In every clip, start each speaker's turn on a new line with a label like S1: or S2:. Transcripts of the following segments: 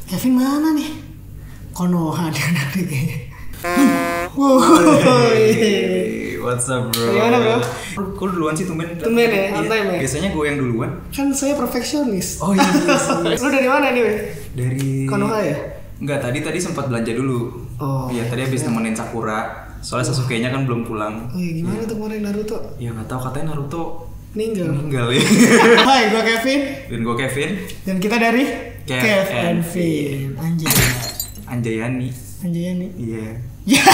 S1: Kevin mana nih? Konoha dia dari kayaknya.
S2: What's up bro?
S1: Gimana bro?
S2: Kok duluan sih tumben?
S1: Tumben ya, on time ya?
S2: Biasanya gue yang duluan.
S1: Kan saya perfeksionis.
S2: Oh iya.
S1: Lu dari mana nih weh?
S2: Dari
S1: Konoha ya?
S2: Enggak, tadi sempat belanja dulu.
S1: Oh.
S2: Iya, tadi habis nemenin Sakura. Soalnya Sasuke-nya kan belum pulang.
S1: Oh iya, gimana tuh kemarin Naruto?
S2: Ya nggak tahu, katanya Naruto
S1: Meninggal
S2: ya.
S1: Hai, gue Kevin.
S2: Dan gue Kevin.
S1: Dan kita dari
S2: Kev and
S1: Vin.
S2: Anjayani.
S1: Anjayani.
S2: Iya.
S1: Ya,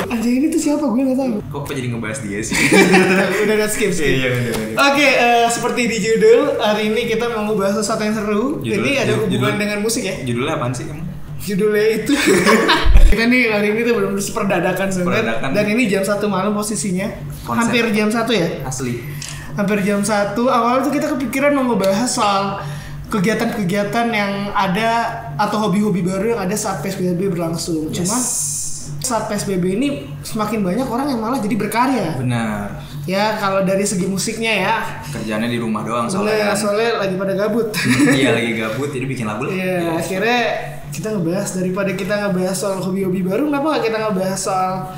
S1: Anjayani itu siapa? Gue nggak tahu.
S2: Kok jadi ngebahas dia sih?
S1: Udah skip.
S2: Iya, udah.
S1: Oke, seperti di judul, hari ini kita mau ngebahas sesuatu yang seru. Ini ada hubungan dengan musik ya?
S2: Judulnya apaan sih emang?
S1: Judulnya itu kita nih hari ini tuh belum seperdadakan sebenarnya. Dan ini jam 1 malam posisinya.
S2: Konsep.
S1: Hampir jam 1 ya?
S2: Asli.
S1: Hampir jam 1. Awalnya tuh kita kepikiran mau ngebahas soal kegiatan-kegiatan yang ada atau hobi-hobi baru yang ada saat PSBB berlangsung.
S2: Yes.
S1: Cuman saat PSBB ini semakin banyak orang yang malah jadi berkarya.
S2: Benar.
S1: Ya kalau dari segi musiknya ya.
S2: Kerjaannya di rumah doang
S1: Soalnya lagi pada gabut.
S2: Iya, lagi gabut jadi bikin lagu lah.
S1: Iya, akhirnya kita ngebahas, daripada kita ngebahas soal hobi-hobi baru, kenapa gak kita ngebahas soal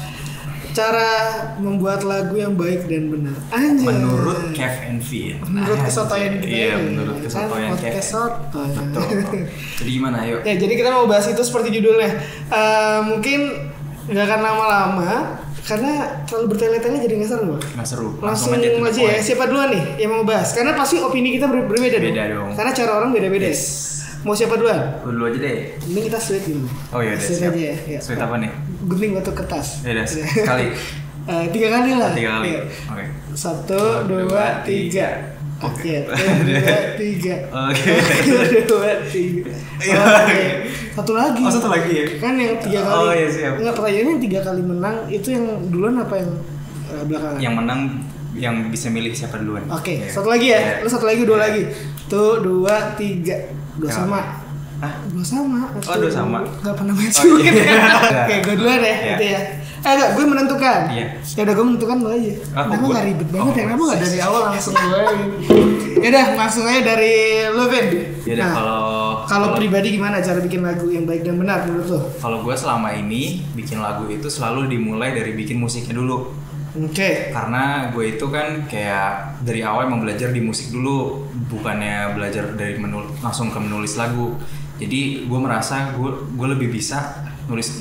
S1: cara membuat lagu yang baik dan benar. Anjay.
S2: Menurut Kev and Vin.
S1: Menurut kesotoyan kita.
S2: Iya, menurut kesotoyan
S1: Kev. Kesotoy.
S2: Betul. Jadi gimana, ayo?
S1: Ya, jadi kita mau bahas itu seperti judulnya. Mungkin nggak akan lama-lama karena terlalu bertele-tele jadi nggak seru.
S2: Nggak seru.
S1: Langsung aja ya. Siapa duluan nih yang mau bahas? Karena pasti opini kita berbeda
S2: dong.
S1: Karena cara orang beda-beda.
S2: Yes.
S1: Mau siapa duluan?
S2: Gue dulu aja deh.
S1: Ini kita sweet dulu.
S2: Oh iya,
S1: Sweet
S2: siap.
S1: aja ya.
S2: Sweet apa nih?
S1: Gunting batu kertas.
S2: Ya udah, sekali.
S1: 3 kali lah.
S2: 3 kali.
S1: Iya.
S2: Oke.
S1: 1, 2, 3. Oke. 2, 3.
S2: Oke.
S1: 2, 3. Oke. Satu lagi.
S2: Oh, satu lagi ya?
S1: Kan yang 3 kali.
S2: Oh iya, siap.
S1: Enggak, pertanyaannya yang 3 kali menang itu yang duluan apa yang belakangan?
S2: Yang menang yang bisa milih siapa duluan.
S1: Oke,
S2: Yeah.
S1: satu lagi ya.
S2: Yeah.
S1: Lu satu lagi, 2
S2: Yeah.
S1: lagi. Tuh, 2, 3. 2 sama.
S2: Hah?
S1: 2 sama.
S2: Oh, 2 sama.
S1: Gak pernah main
S2: Oh,
S1: juga.
S2: iya.
S1: Oke, gue duluan ya,
S2: Iya.
S1: gitu ya. Enggak, gue menentukan.
S2: Iya.
S1: Ya udah, gue menentukan lo aja.
S2: Aku
S1: Kenapa
S2: gue.
S1: gak ribet banget ya?
S2: Oh,
S1: Kenapa gak dari awal langsung gue gitu. Ya udah, langsung aja dari lo, Vin.
S2: Ya udah,
S1: kalau pribadi gimana cara bikin lagu yang baik dan benar menurut lo?
S2: Kalau gue selama ini bikin lagu itu selalu dimulai dari bikin musiknya dulu.
S1: Oke.
S2: Karena gue itu kan kayak dari awal emang belajar di musik dulu, bukannya belajar dari langsung ke menulis lagu. Jadi gue merasa gue lebih bisa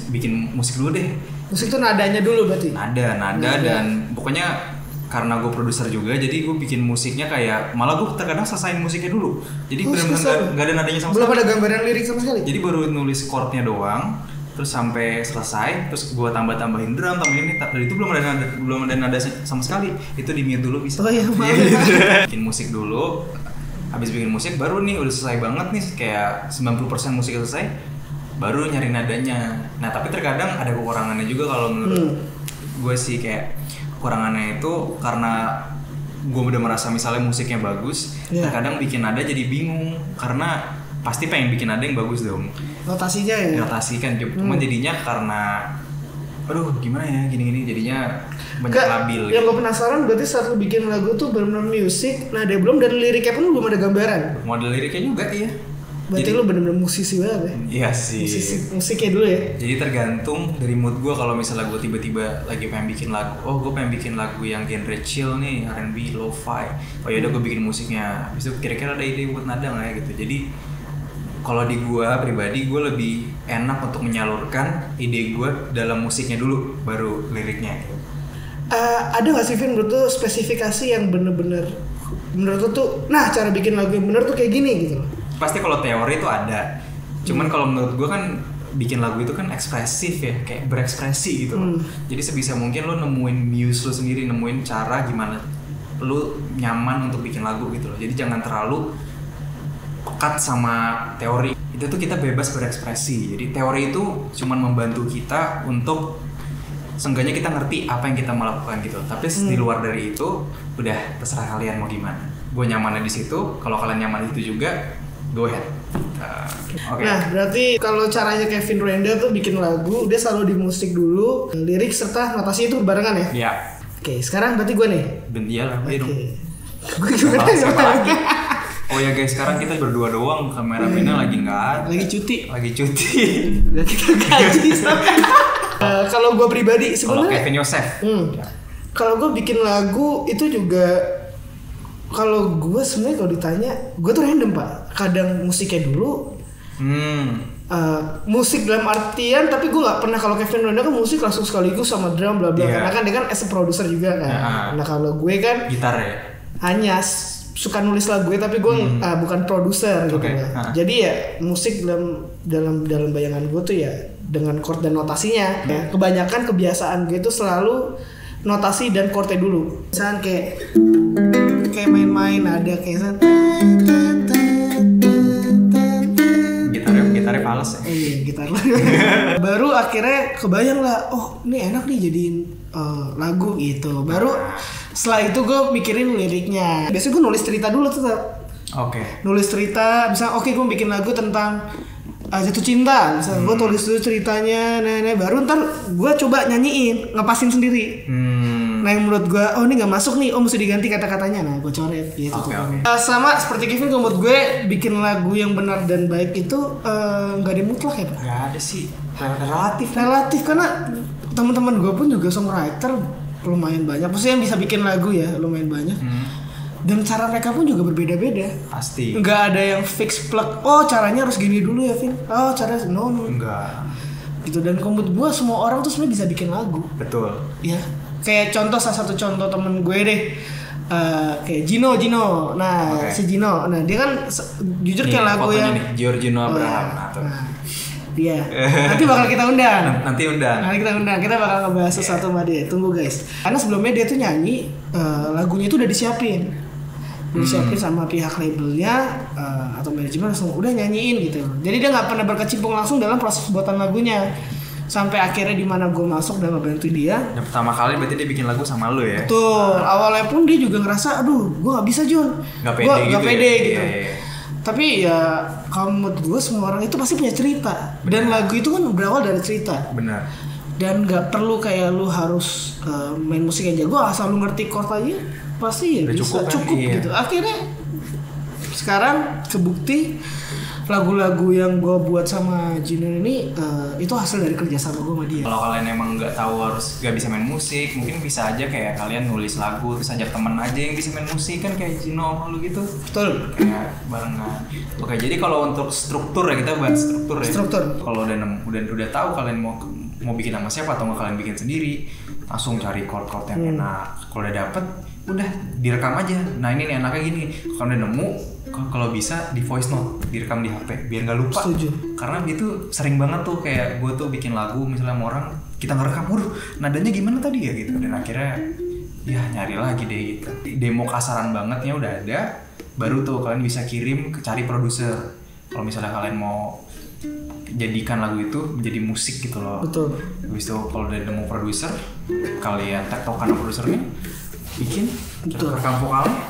S2: bikin musik dulu deh.
S1: Musik tuh nadanya dulu berarti?
S2: Nada dan pokoknya karena gue produser juga, jadi gue bikin musiknya kayak malah gue terkadang selesaiin musiknya dulu. Jadi benar-benar nggak ada nadanya sama sekali.
S1: Belum ada gambaran lirik sama sekali?
S2: Jadi baru nulis chordnya doang, terus sampai selesai, terus gue tambahin drum, tambahin ini. Dari itu belum ada nada sama sekali. Itu di mute dulu bisa.
S1: Oh iya,
S2: Bikin musik dulu. Habis bikin musik baru nih udah selesai banget nih, kayak 90% musik selesai, baru nyari nadanya. Nah tapi terkadang ada kekurangannya juga kalau menurut gue sih. Kayak kekurangannya itu karena gue udah merasa misalnya musiknya bagus, terkadang bikin nada jadi bingung karena pasti pengen bikin nada yang bagus dong.
S1: Notasinya ya?
S2: Notasi kan, cuma jadinya karena aduh gimana ya gini-gini jadinya banyak labil.
S1: Yang gue penasaran berarti saat lu bikin lagu tuh benar-benar musik, nada belum, dan liriknya pun belum ada gambaran.
S2: Model liriknya juga iya.
S1: Berarti lu benar-benar musisi banget ya?
S2: Iya sih.
S1: Musiknya dulu ya?
S2: Jadi tergantung dari mood gue. Kalau misalnya gue tiba-tiba lagi pengen bikin lagu, oh gue pengen bikin lagu yang genre chill nih, R&B, lo-fi. Oh yaudah gue bikin musiknya. Habis itu kira-kira ada ide buat nada nggak ya gitu. Jadi kalau di gue pribadi, gue lebih enak untuk menyalurkan ide gue dalam musiknya dulu, baru liriknya.
S1: Ada nggak sih Vin menurut tuh spesifikasi yang bener-bener menurut tuh, nah cara bikin lagu yang bener tuh kayak gini gitu loh?
S2: Pasti kalau teori itu ada. Cuman kalau menurut gue kan bikin lagu itu kan ekspresif ya, kayak berekspresi gitu loh. Jadi sebisa mungkin lo nemuin muse lo sendiri, nemuin cara gimana lo nyaman untuk bikin lagu gitu loh. Jadi jangan terlalu pekat sama teori. Itu tuh kita bebas berekspresi. Jadi teori itu cuman membantu kita untuk seenggaknya kita ngerti apa yang kita mau lakukan gitu. Tapi di luar dari itu udah terserah kalian mau gimana. Gue nyamannya di situ. Kalau kalian nyaman itu juga, go ahead. Okay.
S1: Nah berarti kalau caranya Kevin Renda tuh bikin lagu, dia selalu di musik dulu, lirik serta notasi itu barengan ya?
S2: Iya.
S1: Oke, sekarang berarti gue nih.
S2: Iyalah, iya dong.
S1: Gue gimana lagi?
S2: Oh ya guys, sekarang kita berdua doang, kameramennya lagi nggak ada.
S1: Lagi cuti.
S2: Udah
S1: kita gaji sampai. Kalau gue pribadi
S2: Kalau
S1: sebenarnya.
S2: Kevin Yosef.
S1: Kalau gue bikin lagu itu juga, kalau gue sebenarnya kalau ditanya, gue tuh random pak. Kadang musiknya dulu. Musik dalam artian, tapi gue nggak pernah, kalau Kevin Ronda kan musik langsung sekaligus sama drum bla bla. Karena kan dia kan as a producer juga kan. Nah kalau gue kan
S2: gitar ya.
S1: Hanya suka nulis lagu tapi gue bukan produser gitu ya. Jadi ya musik dalam bayangan gue tuh ya dengan chord dan notasinya. Ya, kebanyakan kebiasaan gue itu selalu notasi dan chordnya dulu. Misalnya kayak main-main ada kayak
S2: gitarnya fals ya.
S1: Iya gitar. Baru akhirnya kebayang lah, oh ini enak nih jadiin lagu gitu. Baru setelah itu gue mikirin liriknya. Biasanya gue nulis cerita dulu tetap. Nulis cerita, misalnya gue bikin lagu tentang jatuh cinta. Misalnya gue tulis dulu ceritanya, baru ntar gue coba nyanyiin, ngepasin sendiri. Nah yang menurut gue, oh ini nggak masuk nih, mesti diganti kata-katanya. Nah gue coret gitu. Sama seperti Kevin, menurut gue bikin lagu yang benar dan baik itu nggak ada mutlak ya pak?
S2: Nggak ada sih,
S1: relatif karena teman-teman gue pun juga songwriter lumayan banyak, maksudnya yang bisa bikin lagu ya lumayan banyak. Dan cara mereka pun juga berbeda-beda.
S2: Pasti.
S1: Nggak ada yang fix plug. Oh caranya harus gini dulu ya Vin. Oh caranya no.
S2: Enggak.
S1: Gitu, dan menurut gue semua orang tuh sebenarnya bisa bikin lagu.
S2: Betul.
S1: Ya. Kayak salah satu contoh temen gue deh. Kayak Gino. Nah si Gino. Nah dia kan jujur kayak lagu yang
S2: Giorgino Abraham.
S1: Dia. Nanti bakal kita undang.
S2: Nanti kita undang.
S1: Kita bakal ngebahas sesuatu sama dia. Tunggu guys. Karena sebelumnya dia tuh nyanyi lagunya itu udah disiapin sama pihak labelnya atau manajemen, langsung udah nyanyiin gitu. Jadi dia nggak pernah berkecimpung langsung dalam proses pembuatan lagunya. Sampai akhirnya di mana gue masuk dan ngebantu dia.
S2: Yang pertama kali berarti dia bikin lagu sama lo ya?
S1: Betul. Awalnya pun dia juga ngerasa, aduh gue nggak bisa Jun. Gak pede gitu. Iya. Tapi ya kalau menurut gue semua orang itu pasti punya cerita. Dan lagu itu kan berawal dari cerita.
S2: Benar.
S1: Dan nggak perlu kayak lu harus main musik aja. Gue asal lu ngerti chord aja pasti ya udah bisa cukup
S2: iya.
S1: Gitu. Akhirnya sekarang kebukti lagu-lagu yang gue buat sama Gino ini itu hasil dari kerjasama gue sama dia.
S2: Kalau kalian emang nggak tahu harus nggak bisa main musik, mungkin bisa aja kayak kalian nulis lagu terus ajak temen aja yang bisa main musik kan kayak Gino lu gitu.
S1: Betul.
S2: Kayak barengan. Oke, jadi kalau untuk struktur ya kita bahas struktur ya. Kalau udah tahu kalian mau bikin sama siapa atau nggak kalian bikin sendiri, langsung cari chord-chord yang enak. Kalau udah dapet, udah direkam aja. Nah ini nih enaknya gini. Kalau udah nemu, kalau bisa di voice note, direkam di HP biar nggak lupa.
S1: Setuju.
S2: Karena itu sering banget tuh kayak gue tuh bikin lagu misalnya sama orang, kita ngerekam, waduh nadanya gimana tadi ya gitu. Dan akhirnya ya nyari lagi deh gitu. Demo kasaran bangetnya udah ada, baru tuh kalian bisa kirim cari produser. Kalau misalnya kalian mau jadikan lagu itu menjadi musik gitu loh.
S1: Betul.
S2: Habis itu kalau udah nemu produser, kalian tektokan sama produsernya, bikin, rekam vokalnya,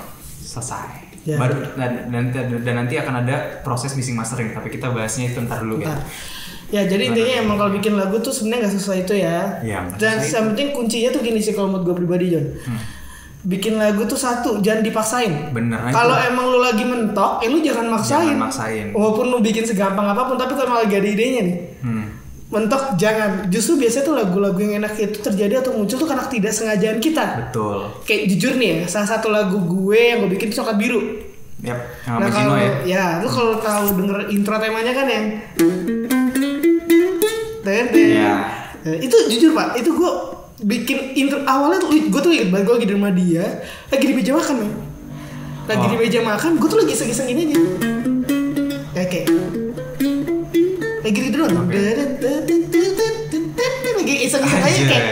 S2: selesai. Ya. Baru dan nanti akan ada proses mixing mastering, tapi kita bahasnya itu ntar dulu ya.
S1: Ya jadi intinya emang kalau bikin lagu tuh sebenarnya nggak susah itu ya. Dan yang penting kuncinya tuh gini sih kalau menurut gue pribadi John. Bikin lagu tuh satu, jangan dipaksain.
S2: Bener.
S1: Kalau emang lu lagi mentok, lu jangan maksain. Walaupun lu bikin segampang apapun, tapi kalau lagi ada idenya nih, mentok jangan. Justru biasanya tuh lagu-lagu yang enak itu terjadi atau muncul tuh karena tidak sengajaan kita.
S2: Betul.
S1: Kayak jujur nih ya, salah satu lagu gue yang gue bikin itu Coklat Biru.
S2: Yap.
S1: Nah kalau ya, lu kalau tahu denger intro temanya kan yang itu jujur pak, itu gue bikin intro awalnya tuh gue tuh inget banget gue lagi di rumah dia, lagi di meja makan men. Di meja makan, gue tuh lagi iseng-iseng gini aja. Kayak gitu doang. Lagi iseng-iseng aja kayak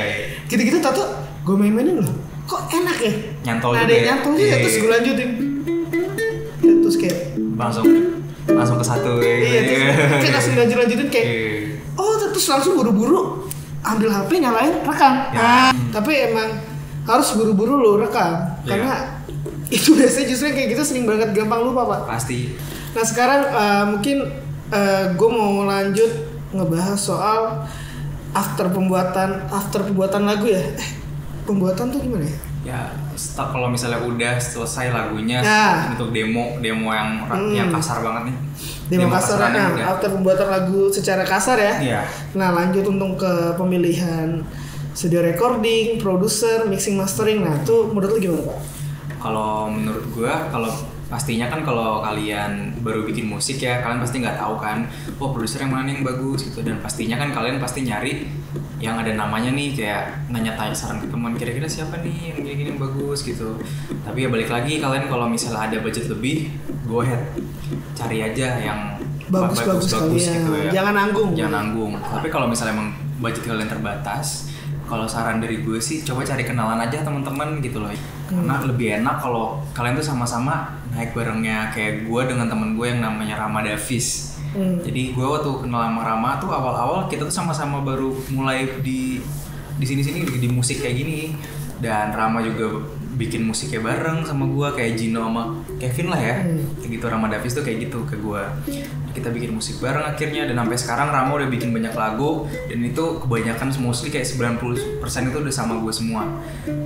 S1: gitu-gitu tau tuh gue main-mainin loh. Kok enak ya?
S2: Nyantol
S1: juga. Terus gue lanjutin. Terus kayak
S2: langsung ke satu
S1: kayak langsung lanjutin kayak terus langsung buru-buru ambil HP nyalain rekam. Tapi emang harus buru-buru lo rekam karena itu biasanya justru kayak gitu sering banget gampang lupa pak.
S2: Pasti.
S1: Nah sekarang mungkin gue mau lanjut ngebahas soal after pembuatan lagu ya. Pembuatan tuh gimana ya?
S2: ya kalau misalnya udah selesai lagunya untuk demo yang kasar banget nih.
S1: Demo kasar after pembuatan lagu secara kasar ya.
S2: Iya.
S1: Nah lanjut untuk ke pemilihan studio recording, produser, mixing, mastering. Nah itu menurut lu gimana Pak?
S2: Kalau menurut gua, kalau pastinya kan kalau kalian baru bikin musik ya, kalian pasti nggak tahu kan, produser yang mana yang bagus gitu. Dan pastinya kan kalian pasti nyari yang ada namanya nih, kayak nanya-tanya saran ke teman, kira-kira siapa nih yang gini-gini yang bagus gitu. Tapi ya balik lagi, kalian kalau misalnya ada budget lebih, go ahead, cari aja yang
S1: bagus
S2: gitu ya.
S1: Jangan nanggung.
S2: Tapi kalau misalnya emang budget kalian terbatas, kalau saran dari gue sih coba cari kenalan aja teman-teman gitu loh. Karena lebih enak kalau kalian tuh sama-sama naik barengnya. Kayak gue dengan temen gue yang namanya Rama Davis. Jadi gue waktu kenal sama Rama tuh awal-awal kita tuh sama-sama baru mulai di sini-sini di musik kayak gini. Dan Rama juga bikin musiknya bareng sama gue, kayak Gino sama Kevin lah ya. Kayak gitu, Rama Davis tuh kayak gitu ke gue. Kita bikin musik bareng akhirnya, dan sampai sekarang Rama udah bikin banyak lagu, dan itu kebanyakan mostly kayak 90% itu udah sama gue semua.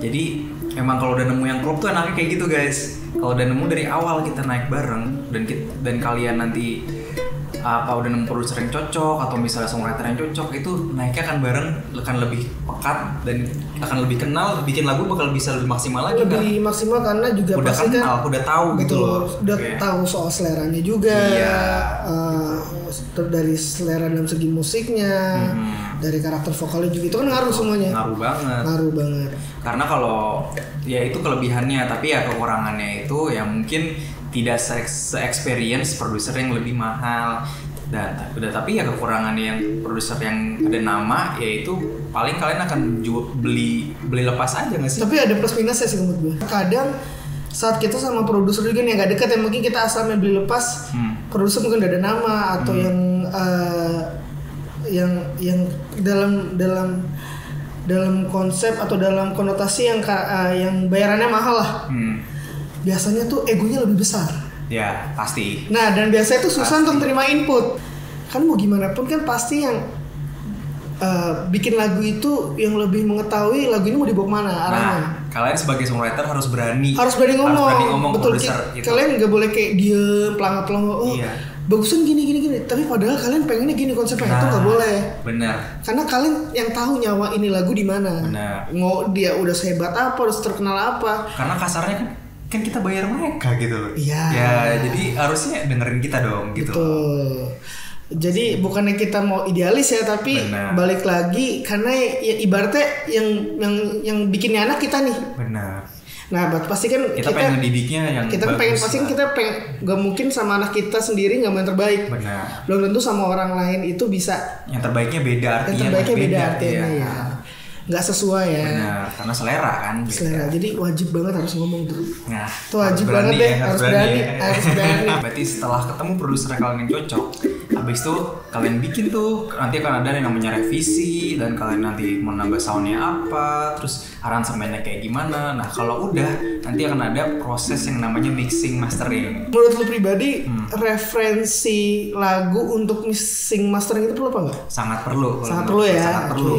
S2: Jadi emang kalau udah nemu yang klop tuh enaknya kayak gitu guys. Kalau udah nemu dari awal kita naik bareng, dan kalian nanti udah nemu produser yang cocok atau misalnya songwriter yang cocok, itu naiknya akan bareng, akan lebih pekat dan akan lebih kenal, bikin lagu bakal bisa lebih maksimal lagi.
S1: Lebih maksimal karena juga
S2: udah
S1: pasti
S2: kenal,
S1: kan
S2: udah tahu gitu loh.
S1: Udah tahu soal seleranya juga. Dari selera dalam segi musiknya, dari karakter vokalnya juga, itu kan ngaruh semuanya. Ngaruh banget. Karena
S2: kalau ya itu kelebihannya, tapi ya kekurangannya itu ya mungkin tidak se-experience produser yang lebih mahal. Tapi ya kekurangannya yang produser yang ada nama, yaitu paling kalian akan beli lepas aja nggak sih?
S1: Tapi ada plus minusnya sih menurut gue. Kadang saat kita sama produser juga yang nggak dekat, ya mungkin kita asal beli lepas, produser mungkin udah ada nama atau yang dalam konsep atau dalam konotasi yang bayarannya mahal lah. Biasanya tuh egonya lebih besar.
S2: Ya pasti.
S1: Nah dan biasanya tuh susah untuk terima input. Kan mau gimana pun kan pasti yang bikin lagu itu yang lebih mengetahui lagu ini mau dibawa mana arahnya.
S2: Nah, kalian sebagai songwriter harus berani
S1: ngomong. Betul.
S2: Gitu.
S1: Kalian nggak boleh kayak diem pelangga-pelangga. Bagusan gini. Tapi padahal kalian pengennya gini konsepnya, itu nggak boleh.
S2: Benar.
S1: Karena kalian yang tahu nyawa ini lagu di mana.
S2: Benar.
S1: Dia udah sehebat apa, udah terkenal apa.
S2: Karena kasarnya kan kita bayar mereka gitu loh.
S1: Iya.
S2: Ya jadi harusnya dengerin kita dong gitu.
S1: Betul. Jadi bukannya kita mau idealis ya, tapi balik lagi karena ya ibaratnya yang bikinnya anak kita nih.
S2: Benar.
S1: Nah, pasti kan
S2: kita pengen ngedidiknya yang
S1: kita
S2: bagus.
S1: Kita pengen, gak mungkin sama anak kita sendiri nggak mau yang terbaik.
S2: Benar.
S1: Belum tentu sama orang lain itu bisa.
S2: Yang terbaiknya beda artinya.
S1: Ya. Nggak sesuai ya.
S2: Benar, karena selera kan.
S1: Selera, jadi wajib banget harus ngomong dulu.
S2: Nah,
S1: itu wajib banget deh, harus berani.
S2: Berarti setelah ketemu produser kalian yang cocok, habis itu kalian bikin tuh, nanti akan ada yang namanya revisi, dan kalian nanti mau nambah soundnya apa, terus aransemennya kayak gimana. Nah kalau udah, nanti akan ada proses yang namanya mixing mastering.
S1: Menurut lu pribadi, referensi lagu untuk mixing mastering itu perlu apa enggak?
S2: Sangat perlu.
S1: Sangat perlu ya.
S2: Sangat perlu.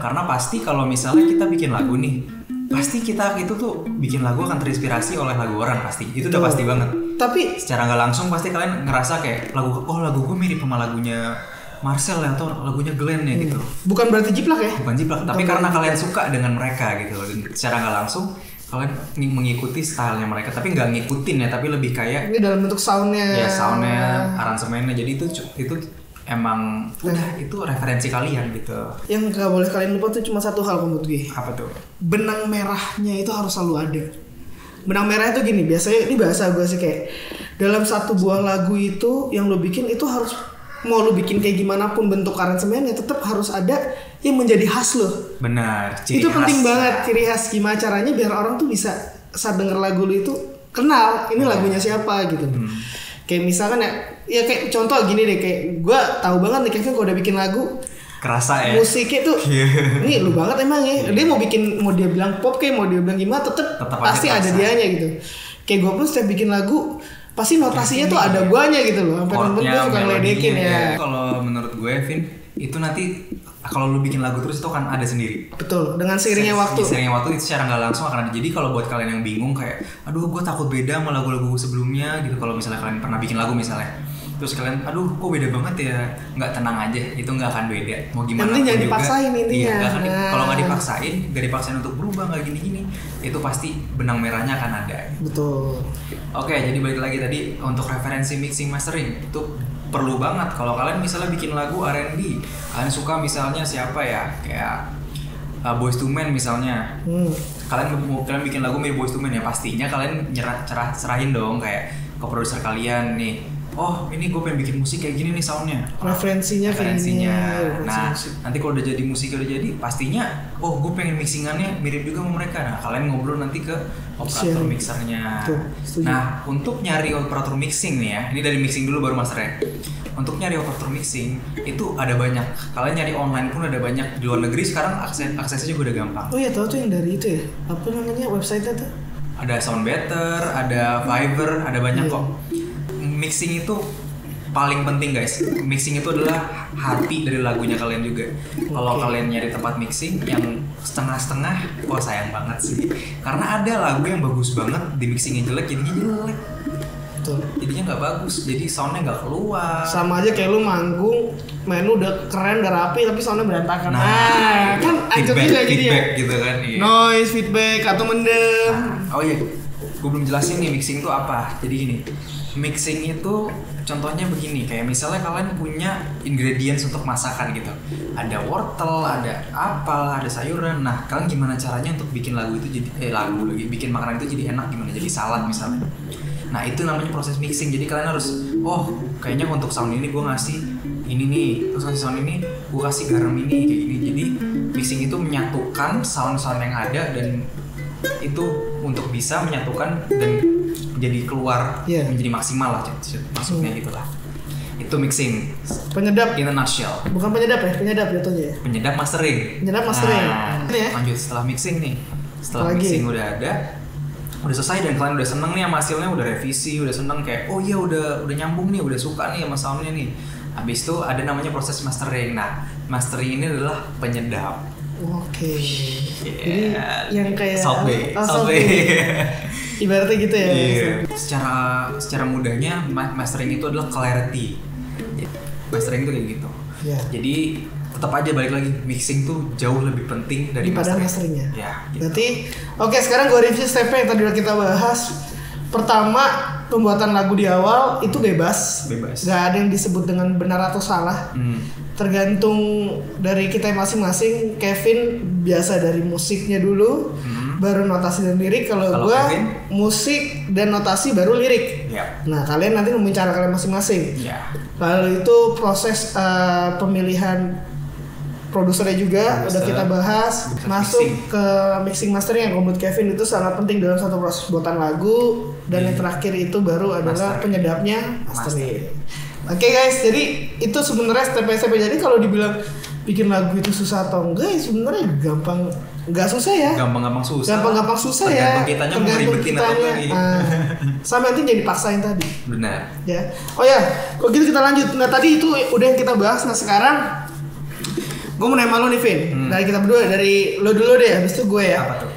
S2: Karena pasti kalau misalnya kita bikin lagu nih, pasti kita itu tuh bikin lagu akan terinspirasi oleh lagu orang pasti. Itu udah pasti banget.
S1: Tapi
S2: secara nggak langsung pasti kalian ngerasa kayak lagu gue mirip sama lagunya Marcel ya, atau lagunya Glenn ya gitu.
S1: Bukan berarti jiplak ya?
S2: Bukan jiplak, tapi karena kalian suka dengan mereka gitu. Dan secara nggak langsung kalian mengikuti stylenya mereka, tapi nggak ngikutin ya, tapi lebih kayak
S1: ini dalam bentuk soundnya.
S2: Ya soundnya, aransemennya. Jadi itu emang udah itu referensi kalian gitu.
S1: Yang nggak boleh kalian lupa tuh cuma satu hal menurut gue.
S2: Apa tuh?
S1: Benang merahnya itu harus selalu ada. Benang merah itu gini, biasanya ini bahasa gue sih, kayak dalam satu buah lagu itu yang lo bikin itu harus, mau lo bikin kayak gimana pun bentuk aransemennya, tetap harus ada yang menjadi khas lo.
S2: Benar.
S1: Itu penting banget, ciri khas. Gimana caranya biar orang tuh bisa saat denger lagu lo itu kenal ini lagunya siapa gitu. Kayak misalkan ya kayak contoh gini deh, kayak gue tahu banget nih Kevin kalau udah bikin lagu
S2: kerasa ya
S1: musiknya tuh ini lu banget emang ya. Dia mau dia bilang pop kayak mau dia bilang gimana, tetep pasti ada dianya gitu. Kayak gue pun setiap bikin lagu pasti notasinya tuh ada guanya gitu loh. Sampai temen gue suka ngeledekin ya.
S2: Kalau menurut gue Vin, itu nanti kalau lu bikin lagu terus itu kan ada sendiri.
S1: Betul, dengan seiringnya waktu.
S2: Seiringnya waktu itu secara nggak langsung akan ada. Jadi kalau buat kalian yang bingung kayak, aduh gue takut beda sama lagu-lagu sebelumnya gitu. Kalau misalnya kalian pernah bikin lagu misalnya, terus kalian, aduh kok beda banget ya, nggak, tenang aja, itu nggak akan beda. Mau gimana pun
S1: jangan
S2: juga.
S1: Dipaksain intinya.
S2: Iya, kalau nggak dipaksain untuk berubah nggak gini-gini, itu pasti benang merahnya akan ada.
S1: Betul.
S2: Oke, jadi balik lagi tadi untuk referensi mixing mastering itu perlu banget. Kalau kalian misalnya bikin lagu R&B, kalian suka misalnya siapa ya, kayak Boyz II Men misalnya, kalian bikin lagu mirip Boyz II Men ya, pastinya kalian serahin dong kayak ke produser kalian nih, oh ini gue pengen bikin musik kayak gini nih soundnya,
S1: referensinya.
S2: Nah nanti kalau udah jadi musik udah jadi, pastinya oh gue pengen mixingannya mirip juga sama mereka. Nah kalian ngobrol nanti ke operator mixernya. Nah untuk nyari operator mixing nih ya, ini dari mixing dulu baru masternya. Untuk nyari operator mixing itu ada banyak, kalian nyari online pun ada banyak. Di luar negeri sekarang aksesnya juga udah gampang.
S1: Oh iya, tahu tuh yang dari itu ya, apa namanya website-nya tuh?
S2: Ada Soundbetter, ada Fiverr, ada banyak kok. Mixing itu paling penting guys. Mixing itu adalah hati dari lagunya kalian juga. Kalau kalian nyari tempat mixing yang setengah-setengah, wah sayang banget sih. Karena ada lagu yang bagus banget, di mixingnya jelek, jadinya jelek. Betul. Jadinya nggak bagus, jadi soundnya nggak keluar.
S1: Sama aja kayak lu manggung, menu udah keren, udah rapi, tapi soundnya berantakan.
S2: Nah
S1: kan
S2: feedback gitu kan. Iya.
S1: Noise, feedback, atau mendem.
S2: Oh iya, gue belum jelasin nih mixing itu apa. Jadi gini, mixing itu contohnya begini, kayak misalnya kalian punya ingredients untuk masakan gitu, ada wortel, ada apel, ada sayuran. Nah kalian gimana caranya untuk bikin lagu itu jadi bikin makanan itu jadi enak, gimana jadi salad misalnya. Nah itu namanya proses mixing. Jadi kalian harus, oh kayaknya untuk sound ini gue ngasih ini nih, terus ngasih sound ini gue kasih garam ini kayak gini. Jadi mixing itu menyatukan sound-sound yang ada, dan itu untuk bisa menyatukan dan jadi keluar menjadi maksimal lah maksudnya gitulah. Itu mixing.
S1: Penyedap
S2: in a nutshell.
S1: Bukan penyedap ya, penyedap jatuhnya.
S2: Penyedap mastering.
S1: Nah,
S2: lanjut setelah mixing nih. Setelah mixing udah ada, udah selesai dan kalian udah seneng nih sama hasilnya, udah revisi, udah seneng kayak oh iya udah nyambung nih, udah suka nih sama soundnya nih. Habis itu ada namanya proses mastering. Nah, mastering ini adalah penyedap.
S1: Oke. Jadi yang kayak
S2: Saltway.
S1: Ibaratnya gitu ya.
S2: Secara mudahnya mastering itu adalah clarity. Mastering itu kayak gitu. Jadi tetap aja balik lagi, mixing tuh jauh lebih penting daripada masteringnya. Ya, gitu.
S1: Berarti oke, sekarang gue review stepnya yang tadi udah kita bahas. Pertama, pembuatan lagu di awal itu bebas. Gak ada yang disebut dengan benar atau salah. Tergantung dari kita masing-masing. Kevin biasa dari musiknya dulu, baru notasi dan lirik. Kalau gue musik dan notasi baru lirik. Nah kalian nanti nemuin cara kalian masing-masing. Lalu itu proses pemilihan produsernya juga udah kita bahas. Masuk ke mixing mastering yang menurut Kevin itu sangat penting dalam satu proses buatan lagu. Dan yang terakhir itu baru adalah penyedapnya mastering. Oke guys, jadi itu sebenarnya step-step. Jadi kalau dibilang bikin lagu itu susah atau enggak, ya sebenarnya gampang, nggak susah ya.
S2: Gampang-gampang susah
S1: ya.
S2: Tergantung kitanya.
S1: Sampai nanti jadi paksain tadi.
S2: Benar.
S1: Ya. Oh ya, kalau gitu kita lanjut. Nah tadi itu udah yang kita bahas. Nah sekarang gue mau nanya lo nih Vin. Dari kita berdua, dari lo dulu deh, habis itu gue ya.
S2: Apa tuh?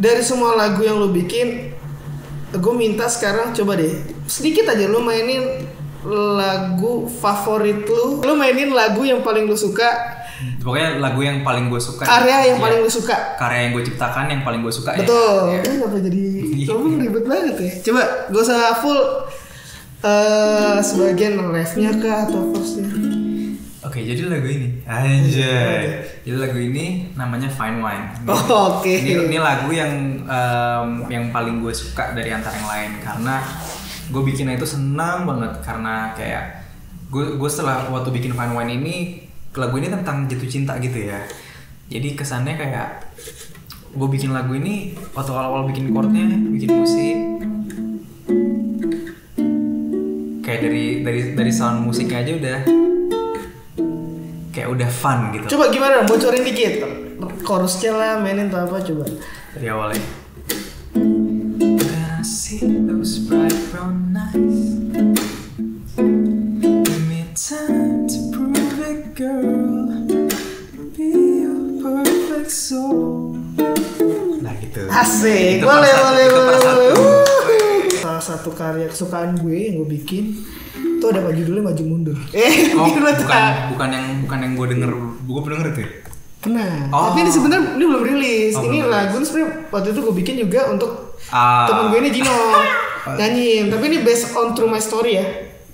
S1: Dari semua lagu yang lo bikin, gue minta sekarang coba deh sedikit aja lo mainin lagu favorit lo mainin lagu yang paling lo suka.
S2: Pokoknya lagu yang paling gue suka.
S1: Karya yang paling lo suka.
S2: Karya yang gue ciptakan yang paling gue suka.
S1: Betul. Kenapa jadi ngomong ribet banget ya? Coba gue usah full sebagian refnya kah atau verse-nya.
S2: Oke, jadi lagu ini anjay. Jadi lagu ini namanya Fine Wine.
S1: Oke.
S2: Ini lagu yang paling gue suka dari antara yang lain, karena gue bikinnya itu senang banget. Karena kayak gue setelah waktu bikin Fine Wine ini, lagu ini tentang jatuh cinta gitu ya. Jadi kesannya kayak gue bikin lagu ini waktu awal bikin chordnya, bikin musik, kayak dari sound musiknya aja udah kayak udah fun gitu.
S1: Coba gimana? Bocorin dikit. Chorusnya lah, mainin atau apa coba.
S2: Dari awalnya. I see those bright brown eyes. Give me time to prove it, girl. gitu.
S1: Asik.
S2: Itu
S1: Boleh.
S2: satu.
S1: Salah satu karya kesukaan gue yang gue bikin itu ada judulnya Maju Mundur.
S2: Bukan yang gue denger itu ya?
S1: Pernah. Tapi ini sebenarnya ini belum rilis. Ini lagu sebenarnya waktu itu gue bikin juga untuk temen gue ini Gino nyanyiin. Tapi ini based on true my story ya.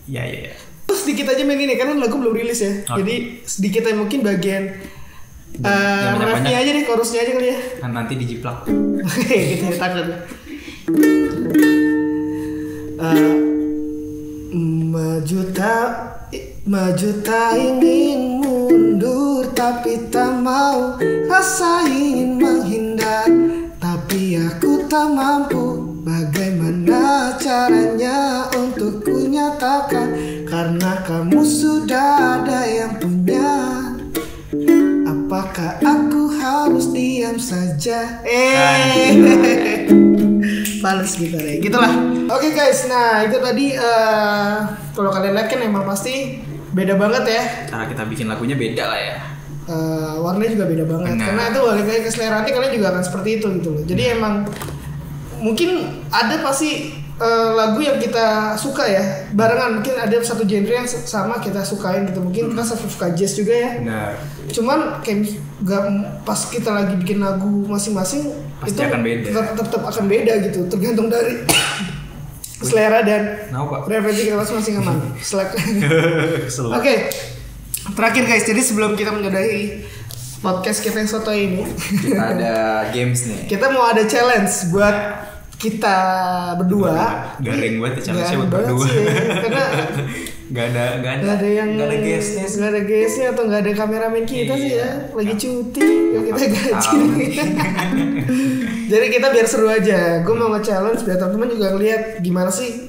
S2: Iya.
S1: Terus sedikit aja main ini karena lagu belum rilis ya. Jadi sedikit aja mungkin bagian refnya aja deh, chorusnya aja kali ya.
S2: Nanti dijiplak.
S1: Gitu ya, takut. Maju tak ingin mundur, tapi tak mau, rasa ingin menghindar, tapi aku tak mampu. Bagaimana caranya untuk ku nyatakan, karena kamu sudah ada yang punya. Apakah aku harus diam saja? Balas gitu deh, gitulah. Oke guys, nah itu tadi kalau kalian lihat kan emang pasti beda banget ya.
S2: Cara kita bikin lagunya beda lah ya.
S1: Warnanya juga beda banget. Benar. Karena itu balik lagi ke selera nanti kalian juga akan seperti itu gitu loh. Jadi emang mungkin ada pasti lagu yang kita suka ya barengan, mungkin ada satu genre yang sama kita sukain gitu, mungkin kita suka jazz juga ya.
S2: Benar.
S1: Cuman kayak gak, pas kita lagi bikin lagu masing-masing
S2: pasti
S1: itu
S2: akan beda.
S1: Tetap akan beda gitu, tergantung dari selera dan preferensi kita masing-masing aman. Oke. Terakhir guys, jadi sebelum kita menyudahi podcast kita yang soto ini,
S2: kita ada games nih.
S1: Kita mau ada challenge buat kita berdua.
S2: Garing banget ya challenge-nya buat berdua.
S1: Karena
S2: Gak ada guestnya,
S1: nggak ada guestnya atau nggak ada kameramen kita sih ya, lagi cuti, yang kita gaji. Jadi kita biar seru aja. Gue mau nge-challenge biar teman-teman juga ngeliat gimana sih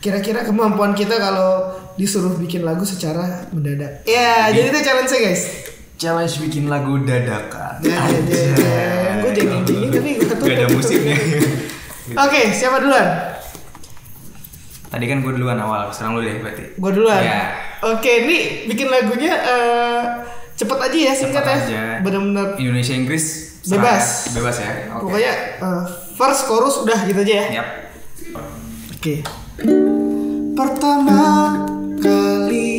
S1: kira-kira kemampuan kita kalau disuruh bikin lagu secara mendadak. Ya, jadi itu challenge-nya guys.
S2: Challenge bikin lagu dadakan.
S1: Gue jengin tapi gue tuh
S2: gak ada musiknya.
S1: Oke, siapa duluan?
S2: Tadi kan gue duluan awal, sekarang lu deh berarti.
S1: Gue duluan.
S2: Ya.
S1: Oke, ini bikin lagunya cepet aja ya, singkat ya. Benar-benar
S2: Indonesia Inggris
S1: bebas
S2: ya. Okay.
S1: Pokoknya first chorus udah gitu aja ya.
S2: Yap.
S1: Oke. Pertama kali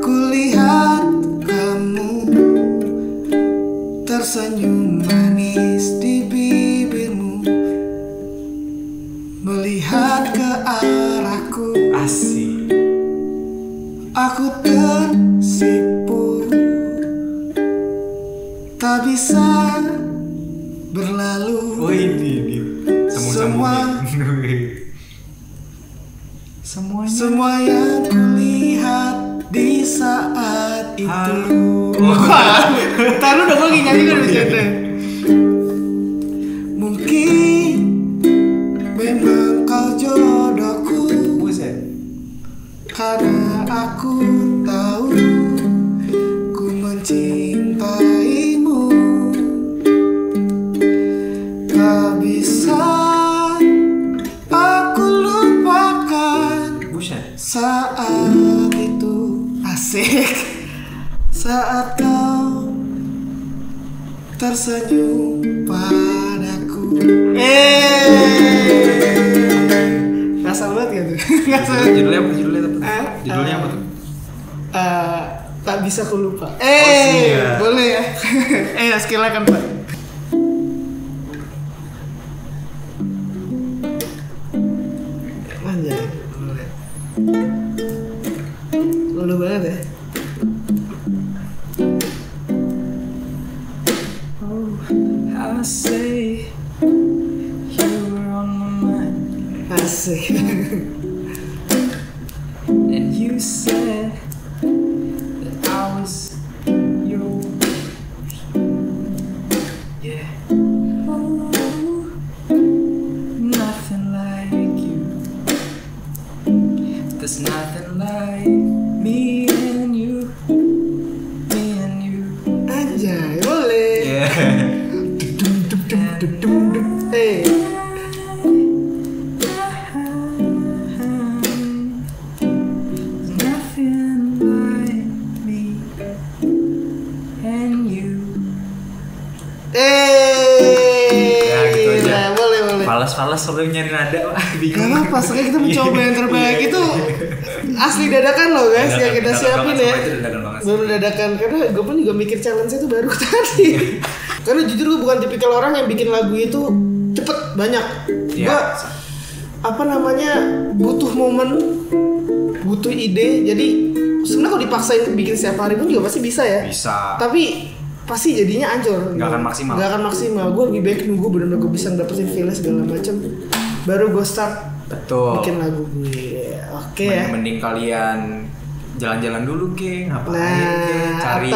S1: kulihat kamu tersenyum manis di bibirmu, melihat ke arahku,
S2: asik.
S1: Aku tersipu, tak bisa berlalu.
S2: Oh ini
S1: semua yang kulihat di saat itu. Taruh dong, gue lagi nyanyi kan bercanda. Mungkin memang kau jodohku.
S2: Buset.
S1: Karena aku tahu ku mencintaimu, tak bisa aku lupakan.
S2: Buset.
S1: Saat itu asik, saat kau tersenyum padaku. Ngasal banget gitu.
S2: Judulnya apa tuh?
S1: Tak bisa ku lupa.
S2: Siap.
S1: Boleh ya. Silakan Pak. Anjay. Lalu banget ya.
S2: I say you were on my mind.
S1: Asik.
S2: And you said that I was yours. Yeah. Oh, nothing like you. There's nothing like me and you. Me and you.
S1: Anjay, boleh.
S2: Yeah. falas-falas selalu nyari nada. Wah, bingung.
S1: Gak apa-apa, sekali kita mencoba yang terbaik itu asli dadakan loh guys yang kita siapin ya. Baru dadakan karena gue pun juga mikir challenge itu baru tadi. Karena jujur gue bukan tipikal orang yang bikin lagu itu cepet banyak. Gue butuh momen, butuh ide. Jadi sebenarnya kalau dipaksain bikin setiap hari pun juga pasti bisa ya.
S2: Bisa.
S1: Tapi pasti jadinya hancur.
S2: Gak akan maksimal.
S1: Gue lebih baik nunggu benar-benar gue bisa dapetin feel segala macam. Baru gue start.
S2: Betul.
S1: Bikin lagu gue. Oke ya.
S2: Mending kalian jalan-jalan dulu ngapain cari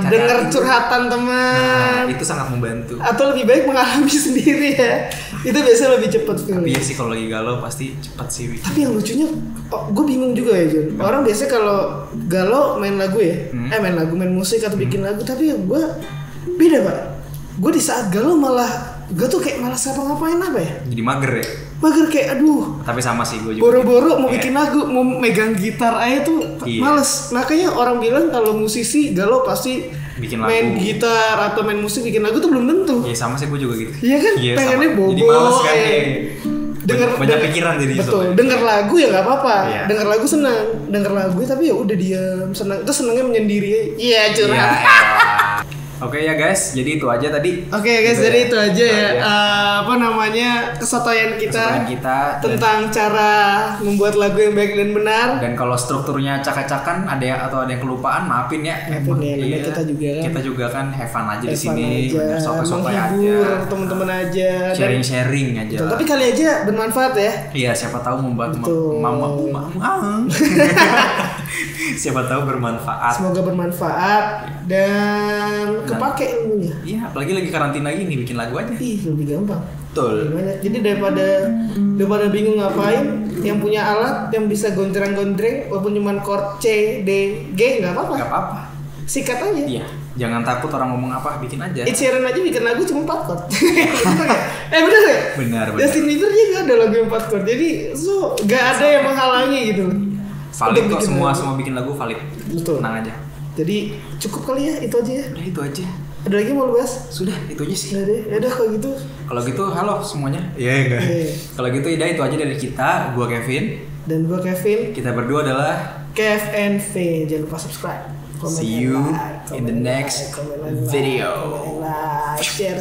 S1: denger curhatan teman.
S2: Nah, itu sangat membantu.
S1: Atau lebih baik mengalami sendiri ya. Itu biasanya lebih cepat feel.
S2: Tapi ya sih kalau lagi galau pasti cepat sih.
S1: Tapi yang lucunya gue bingung juga ya John. Orang biasanya kalau galau main lagu ya. Main musik atau bikin lagu. Tapi ya gue beda pak. Gue di saat galau malah gue tuh kayak malas ngapain apa ya.
S2: Jadi mager ya.
S1: Mager kayak aduh.
S2: Tapi sama sih gue juga.
S1: Boro-boro mau bikin lagu, mau megang gitar aja tuh males. Makanya orang bilang kalau musisi galau pasti bikin lagu. Main gitar atau main musik bikin lagu tuh belum tentu.
S2: Iya sama sih gue juga gitu.
S1: Iya kan? Pengennya bobo.
S2: Jadi males kan
S1: banyak
S2: pikiran jadi.
S1: Betul. Denger lagu ya nggak apa-apa. Yeah. Denger lagu senang. Denger lagu tapi ya udah diam senang. Itu senangnya menyendiri. Iya curhat.
S2: Oke ya guys, jadi itu aja tadi.
S1: Oke guys, jadi itu aja ya. Kesotoyan kita tentang cara membuat lagu yang baik dan benar.
S2: Dan kalau strukturnya acak-acakan ada yang kelupaan, maafin ya.
S1: Iya,
S2: kita juga kan have fun aja di sini, soto-sotoy aja.
S1: Teman-teman aja.
S2: Sharing aja.
S1: Tapi kali aja bermanfaat ya.
S2: Iya, siapa tahu membuat siapa tahu bermanfaat.
S1: Semoga bermanfaat dan kepake ilmunya.
S2: Iya, apalagi lagi karantina gini bikin lagu aja.
S1: Lebih gampang.
S2: Betul.
S1: Jadi daripada bingung ngapain, yang punya alat yang bisa gondreng-gondreng walaupun cuma chord C, D, G enggak apa-apa.
S2: Enggak apa-apa.
S1: Sikat aja.
S2: Iya. Jangan takut orang ngomong apa, bikin aja.
S1: Ed Sheeran aja bikin lagu cuma 4 chord. Bener ya?
S2: Benar.
S1: Justin Bieber juga ada lagu yang 4 chord. Jadi enggak ada yang menghalangi gitu.
S2: Valid kok, semua bikin lagu valid.
S1: Betul.
S2: Tenang aja.
S1: Jadi cukup kali ya, itu aja ya.
S2: Udah itu aja.
S1: Ada lagi mau lu bahas?
S2: Sudah, itu aja sih.
S1: Udah kalau gitu.
S2: Kalau gitu halo semuanya. Iya enggak. Kalau gitu itu aja dari kita. Gua Kevin
S1: dan gua Kevin.
S2: Kita berdua adalah
S1: Kev and V. Jangan lupa subscribe.
S2: See you in the next video.
S1: Share.